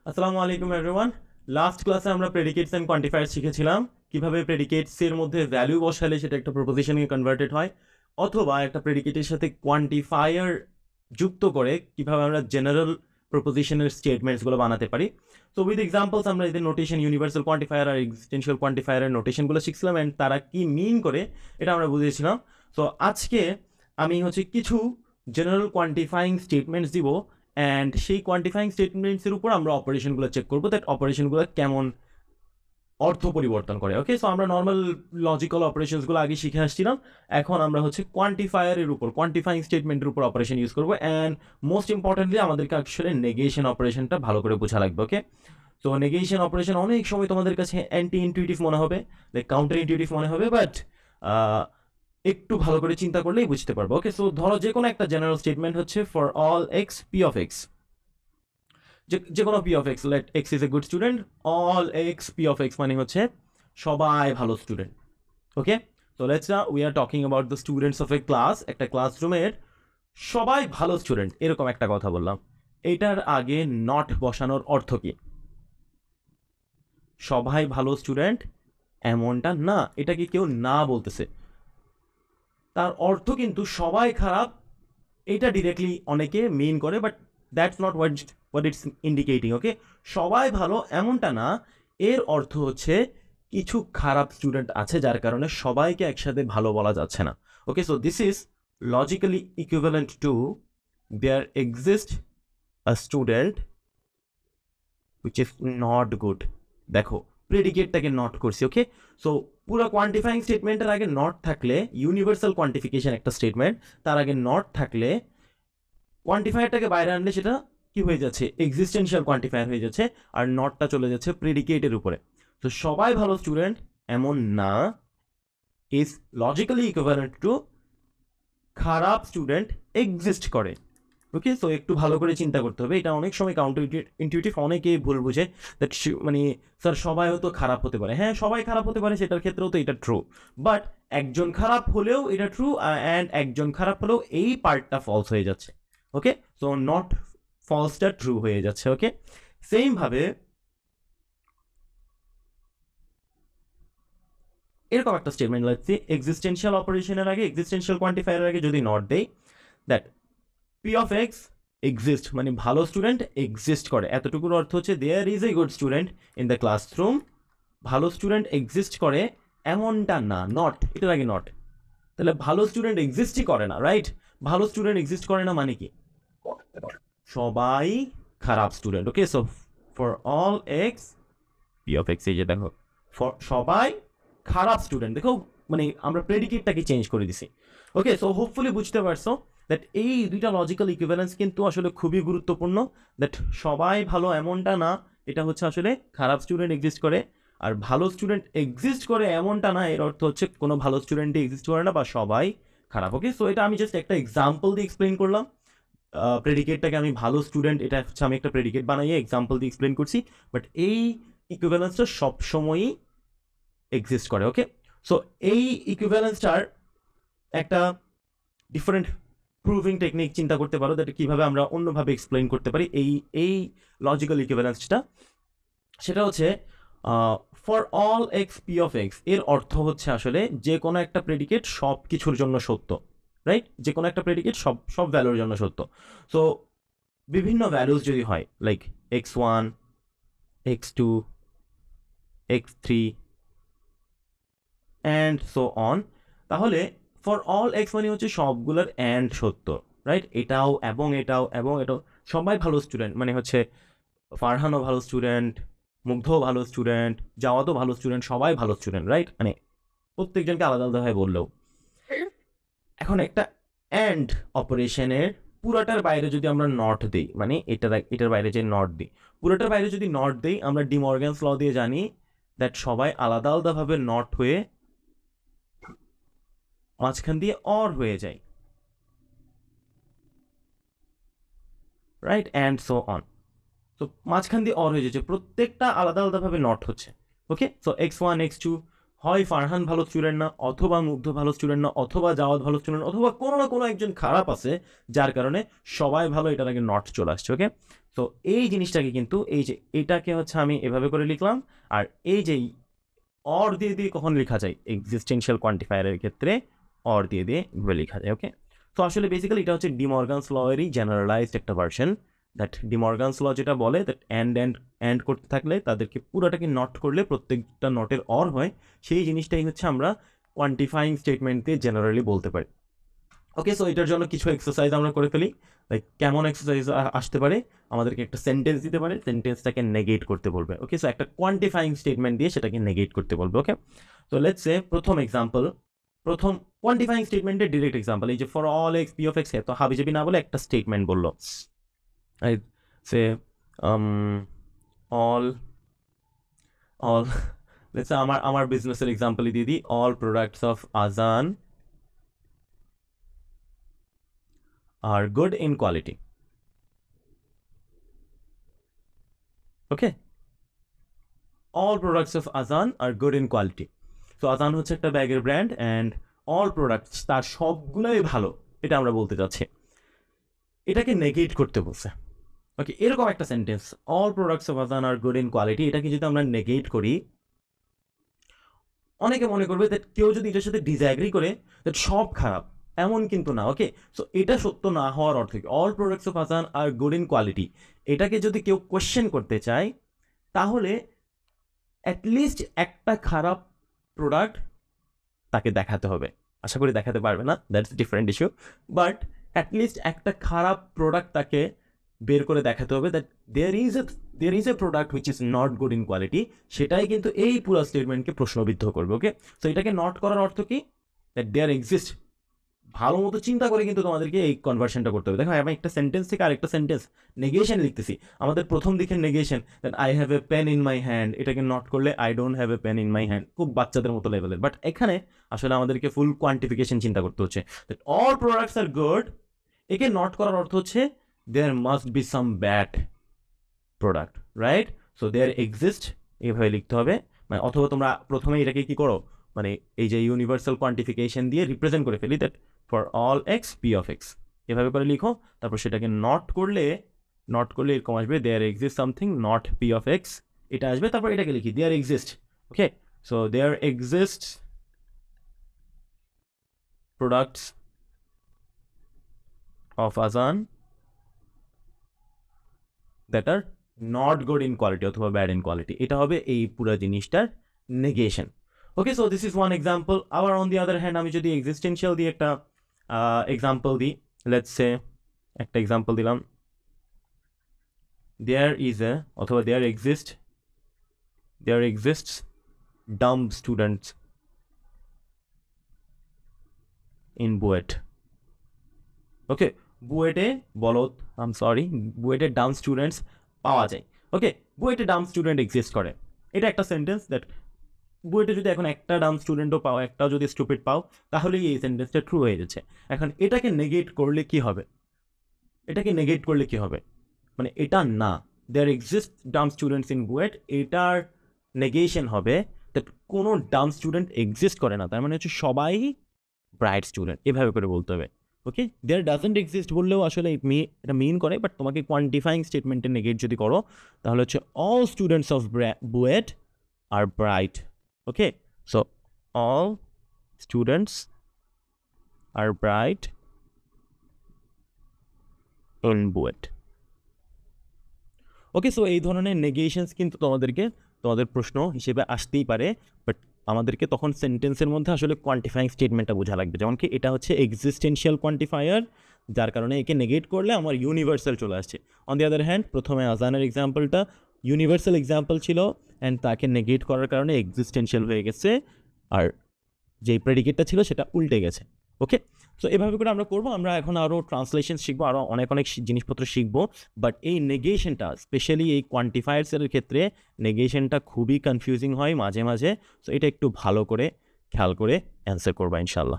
আসসালামু আলাইকুম everyone. Last ক্লাসে আমরা প্রেডিকেটস এন্ড কোয়ান্টিফায়ার্স শিখেছিলাম কিভাবে প্রেডিকেটস এর মধ্যে ভ্যালু বসালে সেটা একটা প্রপোজিশনে কনভার্টেড হয়, অথবা একটা প্রেডিকেটের সাথে কোয়ান্টিফায়ার যুক্ত করে কিভাবে আমরা জেনারেল প্রপোজিশনের স্টেটমেন্টসগুলো বানাতে পারি। সো উইথ এক্সাম্পলস আমরা এদের নোটেশন, ইউনিভার্সাল কোয়ান্টিফায়ার আর এক্সিস্টেনশিয়াল কোয়ান্টিফায়ারের নোটেশনগুলো শিখছিলাম অ্যান্ড তারা কি মিন করে এটা আমরা বুঝিয়েছিলাম। সো আজকে আমি কিছু জেনারেল কোয়ান্টিফাইং স্টেটমেন্টস দিব অ্যান্ড সেই কোয়ান্টিফাইং স্টেটমেন্টসের উপর আমরা অপারেশনগুলো চেক করবো, দ্যাট অপারেশনগুলো কেমন অর্থ পরিবর্তন করে। ওকে, সো আমরা নর্মাল লজিক্যাল অপারেশনসগুলো আগে শিখে আসছিলাম, এখন আমরা কোয়ান্টিফায়ারের উপর, কোয়ান্টিফাইং স্টেটমেন্টের উপর অপারেশন ইউজ করবো। অ্যান্ড মোস্ট ইম্পর্টেন্টলি আমাদেরকে আসলে নেগেশন অপারেশনটা ভালো করে বোঝা লাগবে। ওকে, তো নেগেশন অপারেশন অনেক সময় তোমাদের কাছে অ্যান্টি ইনটিউটিভ মনে হবে, লাইক কাউন্টার ইনটিউটিভ মনে হবে, বাট একটু ভালো করে চিন্তা করলেই বুঝতে পারবো। ওকে, সো ধরো যে কোনো একটা জেনারেল স্টেটমেন্ট হচ্ছে for all x P of x, যে কোনো P of x, let x is a good student, all x P of x মানে হচ্ছে সবাই ভালো স্টুডেন্ট। ওকে, তো লেটস না we are talking about the students of a class, একটা ক্লাসরুমের সবাই ভালো স্টুডেন্ট, এরকম একটা কথা বললাম। এটার আগে নট বসানোর অর্থ কি? সবাই ভালো স্টুডেন্ট এমনটা না, এটাকে কেউ না বলতেছে, তার অর্থ কিন্তু সবাই খারাপ, এটা ডিরেক্টলি অনেকে মিন করে, but that's not what it's indicating. Okay, সবাই ভালো এমনটা না, এর অর্থ হচ্ছে কিছু খারাপ স্টুডেন্ট আছে যার কারণে সবাইকে একসাথে ভালো বলা যাচ্ছে না। Okay, so this is logically equivalent to there exist a student which is not good. দেখো, প্রেডিকেটটাকে নট করছি। ওকে, সো পুরো কোয়ান্টিফাইং স্টেটমেন্টের আগে নট থাকলে, ইউনিভার্সাল কোয়ান্টিফিকেশন একটা স্টেটমেন্ট, তার আগে নট থাকলে কোয়ান্টিফায়ারটাকে বাইরে আনলে সেটা কি হয়ে যাচ্ছে? এক্সিস্টেন্সিয়াল কোয়ান্টিফায়ার হয়ে যাচ্ছে, আর নটটা চলে যাচ্ছে প্রেডিকেটের উপরে। তো সবাই ভালো স্টুডেন্ট এমন না ইজ লজিক্যালি ইকুইভ্যালেন্ট টু খারাপ স্টুডেন্ট এক্সিস্ট করে। ওকে, সো একটু ভালো করে চিন্তা করতে হবে, এটা অনেক সময় কাউন্টার ইনটিউটিভ অনেকেই ভুল বুঝে, দ্যাট মানে স্যার সবাই হয়তো খারাপ হতে পারে। হ্যাঁ, সবাই খারাপ হতে পারে, সেটার ক্ষেত্রেও তো এটা ট্রু, বাট একজন খারাপ হলেও এটা ট্রু, অ্যান্ড একজন খারাপ হলেও এই পার্টটা ফলস হয়ে যাচ্ছে। ওকে, সো নট ফলসটা ট্রু হয়ে যাচ্ছে। ওকে, সেম ভাবে এরকম একটা স্টেটমেন্ট লাগছে, এক্সিস্টেন্সিয়াল অপারেশনের আগে, এক্সিস্টেন্সিয়াল কোয়ান্টিফায়ারের আগে যদি নট দেই, that P of x exist মানে ভালো স্টুডেন্ট এক্সিস্ট করে, এতটুকুর অর্থ হচ্ছে there is a good student in the classroom, ভালো স্টুডেন্ট এক্সিস্ট করে এমনটা না, নট, এটার আগে নট। তাহলে ভালো স্টুডেন্ট এক্সিস্টই করে না, রাইট? ভালো স্টুডেন্ট এক্সিস্ট করে না মানে কি? সবাই খারাপ student. Okay, so for all x P of x, এই যে দেখো, ফর সবাই খারাপ স্টুডেন্ট, দেখো মানে আমরা প্রেডিকেটটাকে চেঞ্জ করে দিছি। ওকে, সো হোপফুলি বুঝতে পারছো দ্যাট এই দুইটা লজিক্যাল ইকুইভ্যালেন্স কিন্তু আসলে খুবই গুরুত্বপূর্ণ, দ্যাট সবাই ভালো এমনটা না, এটা হচ্ছে আসলে খারাপ স্টুডেন্ট এক্সিস্ট করে, আর ভালো স্টুডেন্ট এক্সিস্ট করে এমনটা না, এর অর্থ হচ্ছে কোনো ভালো স্টুডেন্টই এক্সিস্ট করে না বা সবাই খারাপ। ওকে, সো এটা আমি জাস্ট একটা এক্সাম্পল দিয়ে এক্সপ্লেন করলাম। প্রেডিকেটটাকে আমি ভালো স্টুডেন্ট, এটা হচ্ছে আমি একটা প্রেডিকেট বানাইয়ে এক্সাম্পল দিয়ে এক্সপ্লেন করছি, বাট এই ইকুইভ্যালেন্সটা সবসময়ই এক্সিস্ট করে। ওকে, সো এই ইকুইভ্যালেন্সটার একটা ডিফারেন্ট প্রুভিং টেকনিক চিন্তা করতে পারো, দ্যাট কিভাবে আমরা অন্যভাবে এক্সপ্লেন করতে পারি এই লজিক্যাল ইকুইভ্যালেন্সটা। সেটা হচ্ছে for all x P of x, এর অর্থ হচ্ছে আসলে যে কোনো একটা প্রেডিকেট সব কিছুর জন্য সত্য, রাইট? যে কোনো একটা প্রেডিকেট সব সব ভ্যালুর জন্য সত্য। সো বিভিন্ন ভ্যালুজ যদি হয়, like x one, x two, x three and so on, তাহলে ফর অল এক্স মানে হচ্ছে সবগুলোর অ্যান্ড সত্য, রাইট? এটাও এবং এটাও এবং এটাও, সবাই ভালো স্টুডেন্ট মানে হচ্ছে ফারহানও ভালো স্টুডেন্ট, মুগ্ধও ভালো স্টুডেন্ট, জাওয়াতও ভালো স্টুডেন্ট, সবাই ভালো স্টুডেন্ট, রাইট? মানে প্রত্যেকজনকে আলাদা আলাদাভাবে বললেও। এখন একটা অ্যান্ড অপারেশনের পুরোটার বাইরে যদি আমরা নট দিই, মানে এটার বাইরে যে নট দিই, পুরোটার বাইরে যদি নট দিই, আমরা ডি মর্গ্যানস ল দিয়ে জানি দ্যাট সবাই আলাদা আলাদাভাবে নট হয়ে মাঝখান দিয়ে অর হয়ে যায়, রাইট? অ্যান্ড সো অন, তো মাঝখান দিয়ে অর হয়ে যাচ্ছে, প্রত্যেকটা আলাদা আলাদাভাবে নট হচ্ছে। Okay, so x one, x two, হয় ফারহান ভালো স্টুডেন্ট না, অথবা মুগ্ধ ভালো স্টুডেন্ট না, অথবা জাওয়াদ ভালো স্টুডেন্ট, অথবা কোনো না কোনো একজন খারাপ আছে যার কারণে সবাই ভালো, এটার আগে নট চলে আসছে। ওকে, তো এই জিনিসটাকে কিন্তু এই যে এটাকে হচ্ছে আমি এভাবে করে লিখলাম, আর এই যে অর দিয়ে দিয়ে কখন লেখা যায় এক্সিস্টেন্সিয়াল কোয়ান্টিফায়ারের ক্ষেত্রে অর দিয়ে দিয়ে এভাবে লেখা যায়। ওকে, তো আসলে বেসিক্যালি এটা হচ্ছে ডিমর্গানস লয়েরই জেনারেলাইজড একটা ভার্সন। দ্যাট ডিমর্গানস ল যেটা বলে দ্যাট অ্যান্ড করতে থাকলে তাদেরকে পুরোটাকে নট করলে প্রত্যেকটা নটের অর হয়, সেই জিনিসটাই হচ্ছে আমরা কোয়ান্টিফাইং স্টেটমেন্ট দিয়ে জেনারেলি বলতে পারি। ওকে, সো এটার জন্য কিছু এক্সারসাইজ আমরা করে ফেলি। লাইক কেমন এক্সারসাইজ আসতে পারে, আমাদেরকে একটা সেন্টেন্স দিতে পারে, সেন্টেন্সটাকে নেগেট করতে বলবে। ওকে, সো একটা কোয়ান্টিফাইং স্টেটমেন্ট দিয়ে সেটাকে নেগেট করতে বলবে। ওকে, তো লেটস সে প্রথম কোয়ান্টিফাইং স্টেটমেন্টের ডিরেক্ট এক্সাম্পল, এই যে for all x P of x, তো হাবিজাবি না বলে একটা স্টেটমেন্ট বললো, সে অল লেটস সে আমার বিজনেসের এক্সাম্পলই দিয়ে দিই, অল প্রোডাক্টস অফ আজান are good in quality. Okay, all products of Azan are good in quality. So Azan হচ্ছে একটা ব্যাগের ব্র্যান্ড, অ্যান্ড অল প্রোডাক্টস তার সবগুলোই ভালো, এটা আমরা বলতে চাচ্ছি। এটাকে নেগেট করতে বলছে। ওকে, এরকম একটা সেন্টেন্স, অল প্রোডাক্টস অফ আজান আর গুড ইন কোয়ালিটি, এটাকে যদি আমরা নেগেট করি, অনেকে মনে করবে দ্যাট কেউ যদি এটার সাথে ডিসঅ্যাগ্রি করে দ্যাট সব খারাপ, এমন কিন্তু না। ওকে, সো এটা সত্য না হওয়ার অর্থ কি, অল প্রোডাক্টস অফ আজান আর গুড ইন কোয়ালিটি, এটাকে যদি কেউ কোয়েশ্চেন করতে চায় তাহলে অ্যাটলিস্ট একটা খারাপ প্রোডাক্ট তাকে দেখাতে হবে। আশা করি দেখাতে পারবে না, that's different issue, but at least একটা খারাপ প্রোডাক্ট তাকে বের করে দেখাতে হবে that there is a product which is not good in quality, সেটাই কিন্তু এই পুরো স্টেটমেন্টকে প্রশ্নবিদ্ধ করবে। ওকে, সো এটাকে নট করার অর্থ কি, দ্যাট দেয়ার এক্সিস্ট, ভালো মতো চিন্তা করে কিন্তু তোমাদেরকে এই কনভার্সনটা করতে হবে। দেখো আমি একটা সেন্টেন্স থেকে আরেকটা সেন্টেন্স নেগেশন লিখতেছি, আমাদের প্রথম দিকে negation that I have a pen in my hand, এটাকে নট করলে I don't have a pen in my hand, খুব বাচ্চাদের মতো লেভেলের, বাট এখানে আসলে আমাদেরকে ফুল কোয়ান্টিফিকেশন চিন্তা করতে হচ্ছে that all products are good, একে নট করার অর্থ হচ্ছে there must be some bad product, right? So there exist, এইভাবে লিখতে হবে, মানে অথবা তোমরা প্রথমে এটাকে কি করো, মানে এই যে ইউনিভার্সাল কোয়ান্টিফিকেশন দিয়ে রিপ্রেজেন্ট করে ফেলি that for all x P of x, এভাবে করে লিখো, তারপর সেটাকে নট করলে এরকম আসবে there exist something not p of x, এটা আসবে, তারপর এটাকে লিখি there exist. Okay, so there exist products of আজান that are not good in quality অথবা ব্যাড ইন কোয়ালিটি, এটা হবে এই পুরো জিনিসটার negation. Okay, so this is one example. আবার অন দি আদার হ্যান্ড আমি যদি এক্সিস্টেন্সিয়াল দিয়ে একটা এক্সাম্পল দিই, লেটস সে একটা এক্সাম্পল দিলাম, দেয়ার ইজ এ অথবা দেয়ার exists Dam students in BUET. ওকে, বুয়েটে বলদ, বুয়েটে ডাম স্টুডেন্টস পাওয়া যায়। ওকে, বুয়েটে ডাম স্টুডেন্ট এক্সিস্ট করে, এটা একটা সেন্টেন্স দ্যাট বুয়েটে যদি এখন একটা ডাম স্টুডেন্টও পাও, একটাও যদি স্টুপিড পাও, তাহলেই এই সেন্টেন্সটা ট্রু হয়ে যাচ্ছে। এখন এটাকে নেগেট করলে কি হবে, মানে এটা না, দেয়ার exist Dam students in BUET, এটার নেগেশন হবে দ্যাট কোনো ডাম স্টুডেন্ট এক্সিস্ট করে না, তার মানে হচ্ছে সবাই ব্রাইট স্টুডেন্ট, এভাবে করে বলতে হবে। ওকে, দেয়ার ডাজেন্ট এক্সিস্ট বললেও আসলে এটা মিন করে, বাট তোমাকে কোয়ান্টিফাইং স্টেটমেন্টে নেগেট যদি করো তাহলে হচ্ছে all students of BUET are bright. Okay, so all students are bright in BUET. Okay, so এই ধরনের নেগেশনস কিন্তু তোমাদের প্রশ্ন হিসেবে আসতেই পারে, বাট আমাদেরকে তখন সেন্টেন্সের মধ্যে আসলে কোয়ান্টিফাইং স্টেটমেন্টটা বোঝা লাগবে। যেমন কি এটা হচ্ছে এক্সিস্টেন্সিয়াল কোয়ান্টিফায়ার, যার কারণে একে নেগেট করলে আমার ইউনিভার্সাল চলে আসছে। অন দি আদার হ্যান্ড প্রথমে আজানের এক্সাম্পলটা ইউনিভার্সাল এক্সাম্পল ছিল, অ্যান্ড তাকে নেগেট করার কারণে এক্সিস্টেন্সিয়াল হয়ে গেছে, আর যেই প্রেডিকেটটা ছিল সেটা উল্টে গেছে। ওকে, সো এভাবে করে আমরা করবো। আমরা এখন আরও ট্রান্সলেশন শিখবো, আরও অনেক জিনিসপত্র শিখবো, বাট এই নেগেশনটা স্পেশালি এই কোয়ান্টিফায়ার্সের ক্ষেত্রে নেগেশনটা খুবই কনফিউজিং হয় মাঝে মাঝে। সো এটা একটু ভালো করে খেয়াল করে অ্যান্সার করবা ইনশাল্লাহ।